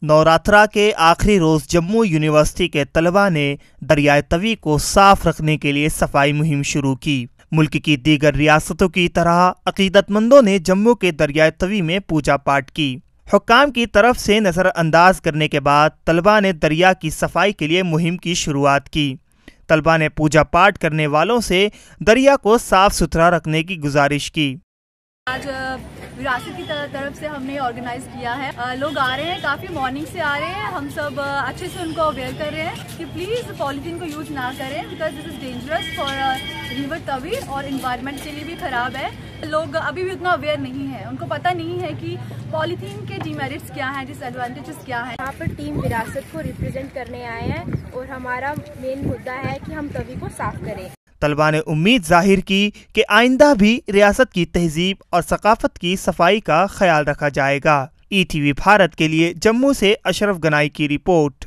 نوراترا کے آخری روز جموں یونیورسٹی کے طلباء نے دریائے توی کو صاف رکھنے کے لیے صفائی مہم شروع کی۔ ملک کی دیگر ریاستوں کی طرح عقیدت مندوں نے جموں کے دریائے توی میں پوجا پاٹ کی۔ حکام کی طرف سے نظر انداز کرنے کے بعد طلباء نے دریا کی صفائی کے لیے مہم کی شروعات کی۔ طلباء نے پوجا پاٹ کرنے والوں سے دریا کو صاف ستھرا رکھنے کی گزارش کی۔ آج وراثت کی طرف سے ہم نے آرگنائز کیا ہے، لوگ آ رہے ہیں، کافی مارننگ سے آ رہے ہیں، ہم سب اچھے سے ان کو اویئر کر رہے ہیں کہ پلیز پالیتھین کو یوز نہ کریں because this is dangerous for river Tawi اور انوائرمنٹ کے لیے بھی خراب ہے۔ لوگ ابھی بھی اتنا اویئر نہیں ہے، ان کو پتہ نہیں ہے کہ پالیتھین کے ڈی میرٹس کیا ہیں، ڈس ایڈوانٹیجز کیا ہیں۔ یہاں پر ٹیم وراثت کو ریپرزینٹ کرنے آئے ہیں اور ہمارا مین مدعا ہے کہ ہم توی کو صاف کریں۔ طلباء نے امید ظاہر کی کہ آئندہ بھی ریاست کی تہذیب اور ثقافت کی صفائی کا خیال رکھا جائے گا۔ ETV بھارت کے لیے جموں سے اشرف گنائی کی رپورٹ۔